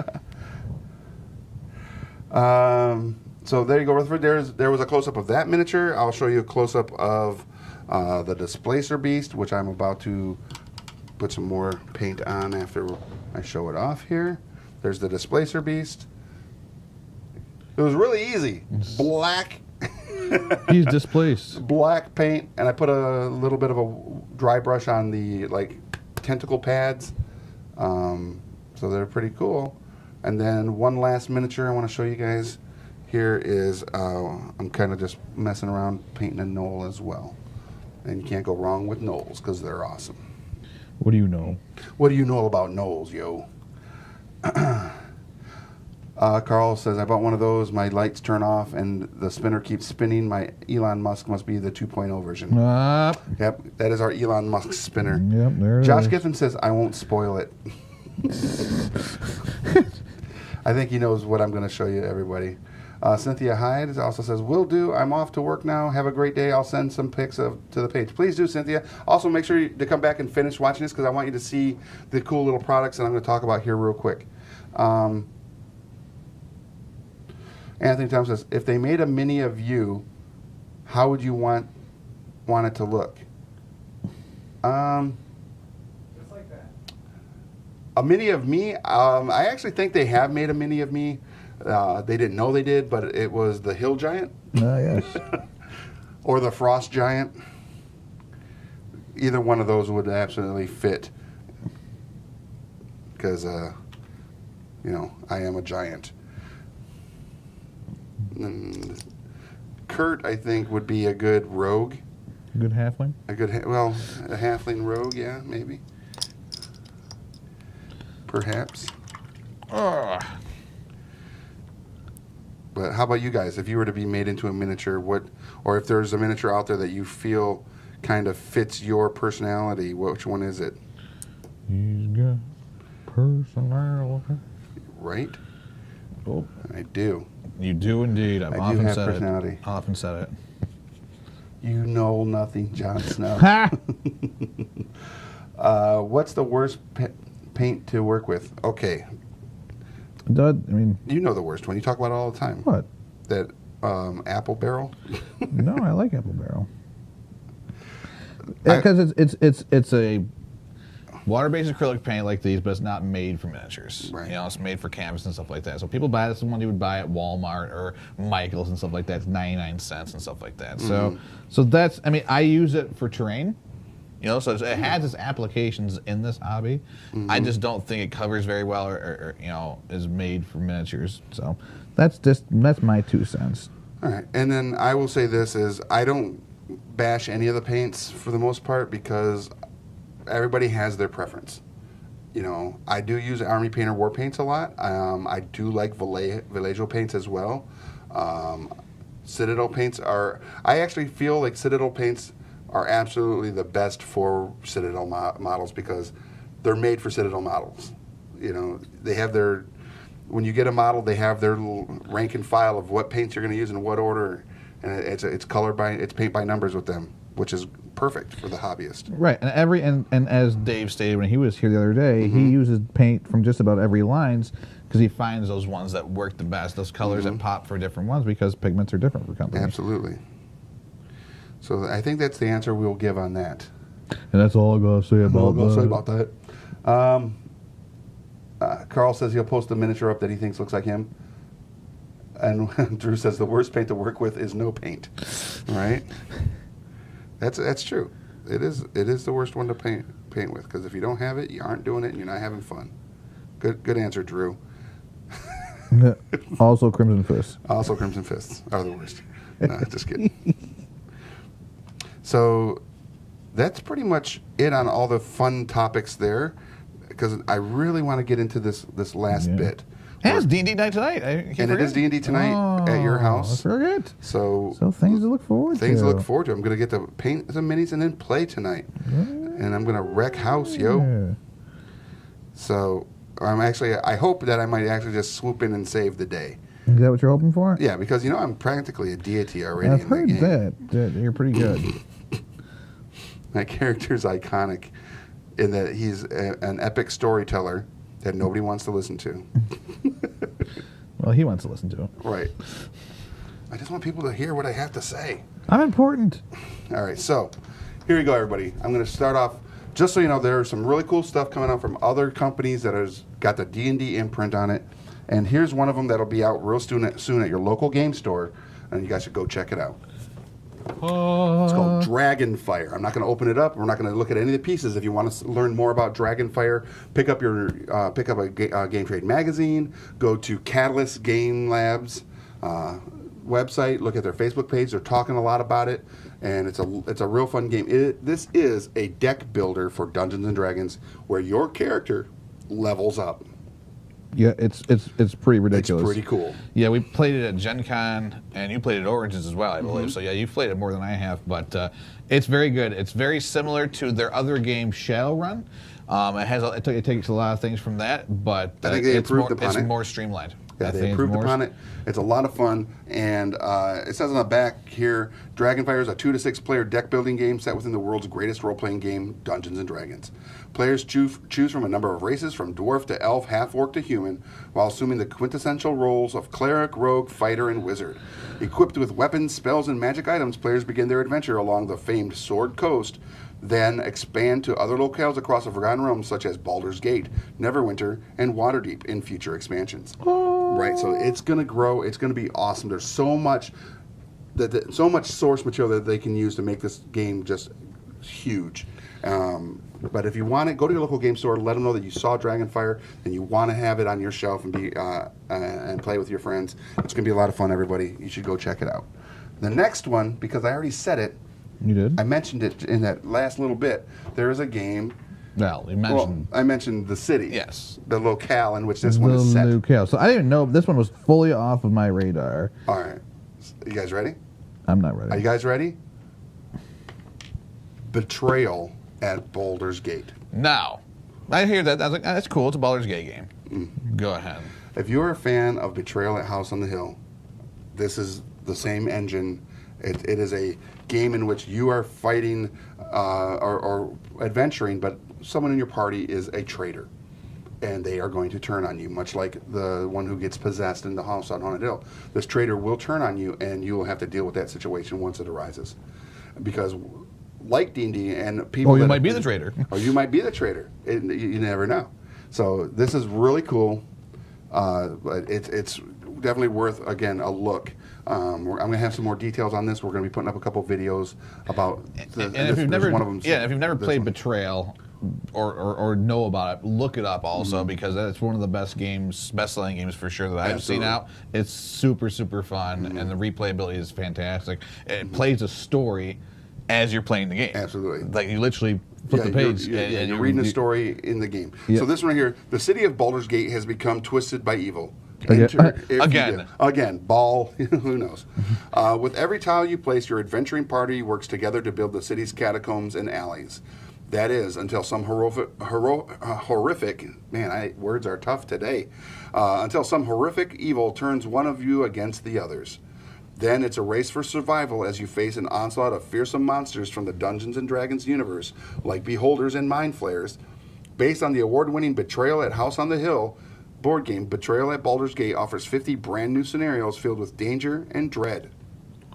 So there you go, Rutherford. There was a close-up of that miniature. I'll show you a close-up of the Displacer Beast, which I'm about to put some more paint on after I show it off here. There's the Displacer Beast. It was really easy. Black. He's displaced. Black paint, and I put a little bit of a dry brush on the tentacle pads. So they're pretty cool. And then one last miniature I want to show you guys here is I'm kind of just messing around painting a Gnoll as well. And you can't go wrong with Gnolls because they're awesome. What do you know? What do you know about Gnolls, yo? Carl says, I bought one of those. My lights turn off and the spinner keeps spinning. My Elon Musk must be the 2.0 version. Yep, that is our Elon Musk spinner. Yep, there it Josh is. Giffen says, I won't spoil it. I think he knows what I'm going to show you, everybody. Cynthia Hyde also says, will do. I'm off to work now. Have a great day. I'll send some pics to the page. Please do, Cynthia. Also, make sure to come back and finish watching this because I want you to see the cool little products that I'm going to talk about here real quick. Anthony Thomas says, if they made a mini of you, how would you want it to look? Just like that. A mini of me? I actually think they have made a mini of me. They didn't know they did, but it was the Hill Giant. Yes. Or the Frost Giant. Either one of those would absolutely fit. Because, I am a giant. And Kurt, I think, would be a good rogue. Good halfling? A halfling rogue, yeah, maybe. Perhaps. But how about you guys? If you were to be made into a miniature, or if there's a miniature out there that you feel kind of fits your personality, which one is it? He's got personality. Right? Oh. I do. You do indeed. I've I do often have said personality. it. Often said it. You know nothing, Jon Snow. Ha! What's the worst paint to work with? Okay. You know the worst one. You talk about it all the time. What? That apple barrel? No, I like apple barrel. Because it's a water-based acrylic paint like these, but it's not made for miniatures. Right. It's made for canvas and stuff like that. So people buy this, the one you would buy at Walmart or Michael's and stuff like that. It's 99 cents and stuff like that. Mm-hmm. So that's, I use it for terrain. So it has its applications in this hobby. Mm-hmm. I just don't think it covers very well or is made for miniatures. So that's my 2 cents. All right. And then I will say this is I don't bash any of the paints for the most part because everybody has their preference. I do use Army Painter War Paints a lot. I do like Vallejo paints as well. Citadel paints I actually feel like Citadel paints are absolutely the best for Citadel models because they're made for Citadel models. They have when you get a model, they have their little rank and file of what paints you're going to use in what order, and it's paint by numbers with them, which is perfect for the hobbyist. Right, and as Dave stated when he was here the other day, he uses paint from just about every lines because he finds those ones that work the best, those colors that pop for different ones because pigments are different for companies. Absolutely. So I think that's the answer we'll give on that. And that's all I'm going to say about that. Carl says he'll post a miniature up that he thinks looks like him. And Drew says the worst paint to work with is no paint. Right? That's true. It is the worst one to paint with, because if you don't have it, you aren't doing it and you're not having fun. Good answer, Drew. Also Crimson Fists. Also Crimson Fists are the worst. No, just kidding. So that's pretty much it on all the fun topics there, because I really want to get into this last bit. And it's D&D night tonight. And it is D&D tonight at your house. I forget. So things to look forward to. Things to look forward to. I'm going to get to paint some minis and then play tonight. Yeah. And I'm going to wreck house, yo. So I hope that I might actually just swoop in and save the day. Is that what you're hoping for? Yeah, because, I'm practically a deity already. I've heard that you're pretty good. My character's iconic in that he's an epic storyteller that nobody wants to listen to. Well, he wants to listen to it. Right. I just want people to hear what I have to say. I'm important. All right, so here we go, everybody. I'm going to start off, just so you know, there's some really cool stuff coming out from other companies that has got the D&D imprint on it. And here's one of them that'll be out real soon at your local game store, and you guys should go check it out. It's called Dragonfire. I'm not going to open it up. We're not going to look at any of the pieces. If you want to learn more about Dragonfire, pick up a Game Trade magazine. Go to Catalyst Game Labs website. Look at their Facebook page. They're talking a lot about it, and it's a real fun game. This is a deck builder for Dungeons and Dragons, where your character levels up. Yeah, it's pretty ridiculous. It's pretty cool. Yeah, we played it at Gen Con, and you played it at Origins as well, I believe. So yeah, you've played it more than I have, but it's very good. It's very similar to their other game, Shadowrun. It takes a lot of things from that, but I think they improved upon it. It's more streamlined. Yeah, they improved upon it. It's a lot of fun, and it says on the back here, Dragonfire is a 2 to 6 player deck building game set within the world's greatest role-playing game, Dungeons and Dragons. Players choose from a number of races, from dwarf to elf, half-orc to human, while assuming the quintessential roles of cleric, rogue, fighter, and wizard. Equipped with weapons, spells, and magic items, players begin their adventure along the famed Sword Coast, then expand to other locales across the Forgotten Realms, such as Baldur's Gate, Neverwinter, and Waterdeep in future expansions. Right, so it's going to grow. It's going to be awesome. There's so much source material that they can use to make this game just huge. But if you want it, go to your local game store. Let them know that you saw Dragonfire and you want to have it on your shelf and and play with your friends. It's going to be a lot of fun, everybody. You should go check it out. The next one, because I already said it. You did? I mentioned it in that last little bit. There is a game. Well, you mentioned. Well, I mentioned the city. Yes. The locale in which this one is set. The locale. So I didn't even know this one was fully off of my radar. All right. You guys ready? I'm not ready. Are you guys ready? Betrayal at Baldur's Gate. Now, I hear that. I was like, that's cool. It's a Baldur's Gate game. Go ahead. If you're a fan of Betrayal at House on the Hill, this is the same engine. It is a game in which you are fighting or adventuring, but someone in your party is a traitor, and they are going to turn on you, much like the one who gets possessed in the house on Haunted Hill. This traitor will turn on you, and you will have to deal with that situation once it arises. Because like D&D and people... Or you might be the traitor. Or you might be the traitor. You never know. So this is really cool, but it's definitely worth, again, a look. I'm going to have some more details on this. We're going to be putting up a couple videos about if you've never played Betrayal or know about it, look it up also, because that's one of the best-selling games for sure that I've seen out. It's super, super fun, and the replayability is fantastic. It plays a story as you're playing the game. Absolutely. Like you literally flip the page. You're reading a story in the game. Yep. So this one right here, the city of Baldur's Gate has become twisted by evil. Again, ball, who knows. With every tile you place, your adventuring party works together to build the city's catacombs and alleys. That is, until some horrific, man, words are tough today, until some horrific evil turns one of you against the others. Then it's a race for survival as you face an onslaught of fearsome monsters from the Dungeons & Dragons universe, like Beholders and Mind Flayers. Based on the award-winning Betrayal at House on the Hill board game, Betrayal at Baldur's Gate offers 50 brand new scenarios filled with danger and dread.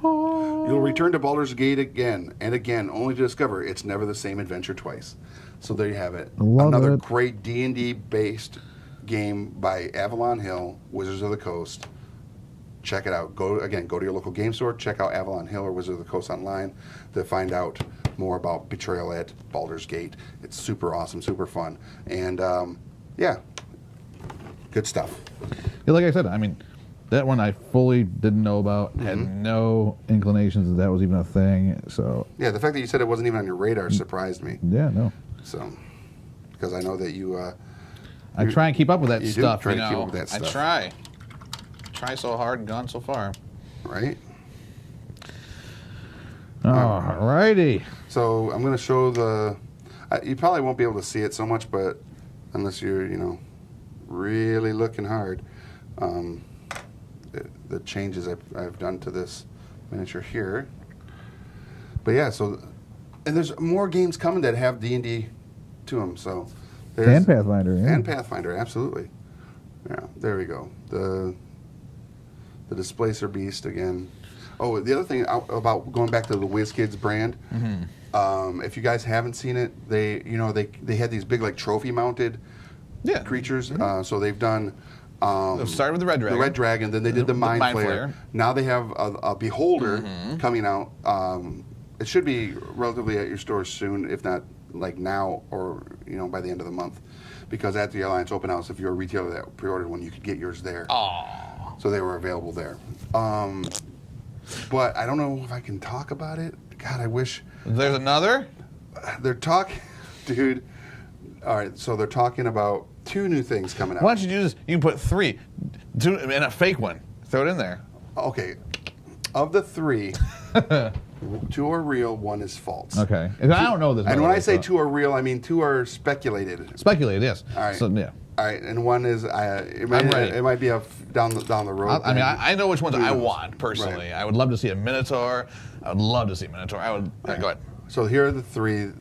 You'll return to Baldur's Gate again and again, only to discover it's never the same adventure twice. So there you have it. Another great D&D based game by Avalon Hill, Wizards of the Coast. check it out. Go to your local game store. Check out Avalon Hill or Wizard of the Coast online to find out more about Betrayal at Baldur's Gate. It's super awesome, super fun, and yeah, good stuff. Yeah, like I said, I mean, that one I fully didn't know about. Had no inclinations that was even a thing. So yeah, the fact that you said it wasn't even on your radar surprised me. yeah, no. So because I know that you. I try and keep up with that you stuff. do try you to know, keep up with that stuff. I try so hard and gone so far. Right. Alrighty. So I'm going to show the. You probably won't be able to see it so much, but unless you're, really looking hard, the changes I've done to this miniature here. But yeah, and there's more games coming that have D&D to them. So And Pathfinder. Yeah. And Pathfinder, absolutely. Yeah, there we go. The Displacer Beast again. Oh, the other thing about going back to the Wizkids brand, if you guys haven't seen it, they had these big like trophy mounted creatures. So they've done. Started with the Red Dragon. The Red Dragon. Then they did the Mind Flayer. Now they have a Beholder coming out. It should be relatively at your stores soon, if not like now or by the end of the month, because at the Alliance Open House, if you're a retailer that pre-ordered one, you could get yours there. Oh. So they were available there. But I don't know if I can talk about it. God, I wish. There's another? They're talking, dude. All right, so they're talking about 2 new things coming out. Why don't you do this? You can put 3, 2, and a fake one. Throw it in there. Okay. Of the 3, 2 are real, 1 is false. Okay. I don't know this. And when I say 2 are real, I mean 2 are speculated. Speculated, yes. All right. So, yeah. All right, and 1 is it might be down the road. I know which ones I want personally. Right. I would love to see a Minotaur. I would love to see a Minotaur. I would. Right. Go ahead. So here are the 3.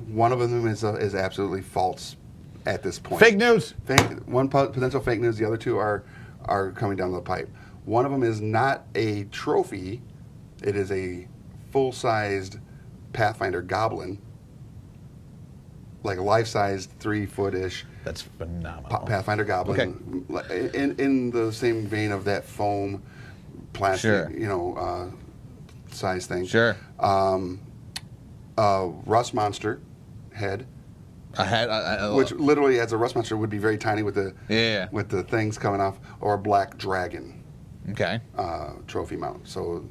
One of them is absolutely false at this point. Fake news. One potential fake news. The other 2 are coming down the pipe. One of them is not a trophy. It is a full-sized Pathfinder goblin, like a life-sized 3-foot-ish. That's phenomenal. Pathfinder goblin, in the same vein of that foam plastic, size thing. Sure. Rust monster head. A head, which literally, as a rust monster, would be very tiny with the things coming off, or a black dragon. Okay. Trophy mount. So,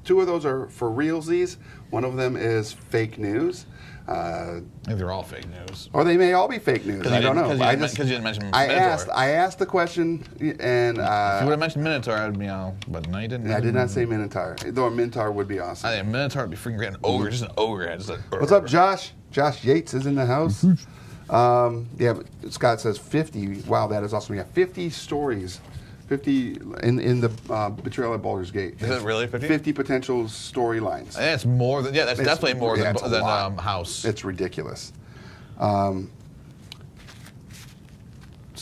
2 of those are for realsies. One of them is fake news. I think they're all fake news. Or they may all be fake news. I don't know. Because you didn't mention Minotaur. I asked the question, and if you would have mentioned Minotaur, I would be but no, you didn't. I did not say Minotaur. Though a Minotaur would be awesome. I think a Minotaur would be freaking great. An ogre, just an ogre head. What's up, Josh? Josh Yates is in the house. Scott says 50. Wow, that is awesome. We have 50 stories. 50 in the Betrayal at Baldur's Gate. Is it really 50? 50 potential storylines. That's more than that's definitely more than House. It's ridiculous. Scott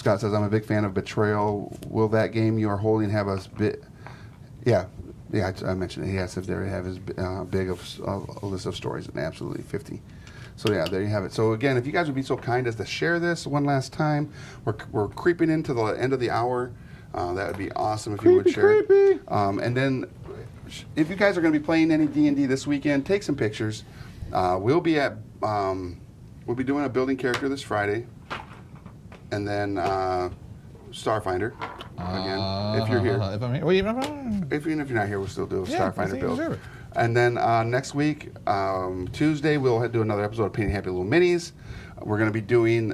says, I'm a big fan of Betrayal. Will that game you are holding have a bit? Yeah, I mentioned it. He asked if they have as big of a list of stories, and absolutely 50. So yeah, there you have it. So again, if you guys would be so kind as to share this one last time, we're creeping into the end of the hour. That would be awesome if you would share. And then, if you guys are going to be playing any D&D this weekend, take some pictures. We'll be doing a building character this Friday, and then Starfinder again. If you're here, if I'm here, even if you're not here, we'll still do a Starfinder build. Sure. And then next week, Tuesday, we'll do another episode of Painting Happy Little Minis. We're going to be doing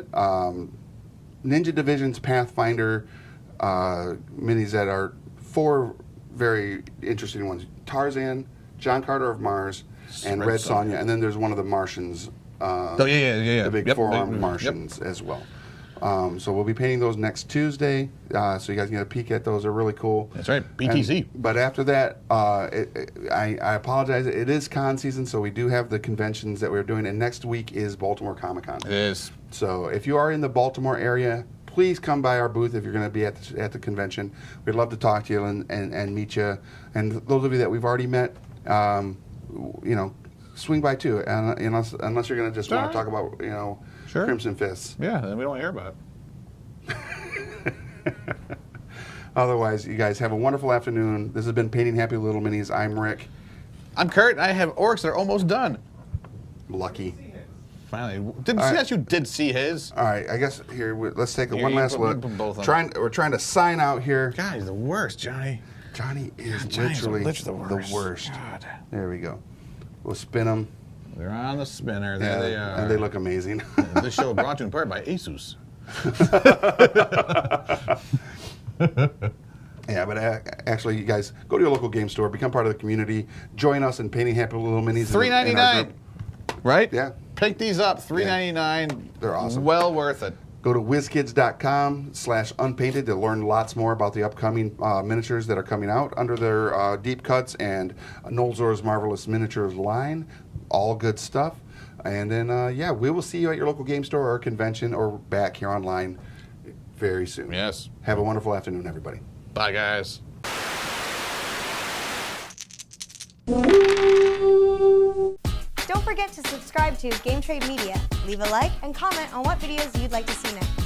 Ninja Division's Pathfinder minis that are 4 very interesting ones: Tarzan, John Carter of Mars, and Red Sonja. And then there's one of the Martians. The big 4-armed Martians as well. So we'll be painting those next Tuesday. So you guys can get a peek at those. They're really cool. That's right, BTC. But after that, I apologize. It is con season, so we do have the conventions that we're doing. And next week is Baltimore Comic Con. It is. So if you are in the Baltimore area, please come by our booth if you're going to be at the convention. We'd love to talk to you and meet you. And those of you that we've already met, swing by too. And unless you're going to just want to talk about Crimson Fists. Yeah, then we don't hear about it. Otherwise, you guys have a wonderful afternoon. This has been Painting Happy Little Minis. I'm Rick. I'm Kurt. I have orcs that are almost done. Lucky. Finally. Didn't see that you did see his. All right, I guess here, let's take Here, one you last put- look. you put both on. We're trying to sign out here. God, he's the worst, Johnny. Johnny is Johnny's literally the worst. God. There we go. We'll spin them. They're on the spinner. There they are. And they look amazing. This show brought to you in part by Asus. Yeah, but actually, you guys, go to your local game store, become part of the community, join us in Painting Happy Little Minis. $3.99, right? Yeah. Pick these up, $3.99. They're awesome. Well worth it. Go to Wizkids.com/unpainted to learn lots more about the upcoming miniatures that are coming out under their Deep Cuts and Nolzur's Marvelous Miniatures line. All good stuff. And then, yeah, we will see you at your local game store or convention or back here online very soon. Yes. Have a wonderful afternoon, everybody. Bye, guys. Don't forget to subscribe to Game Trade Media, leave a like, and comment on what videos you'd like to see next.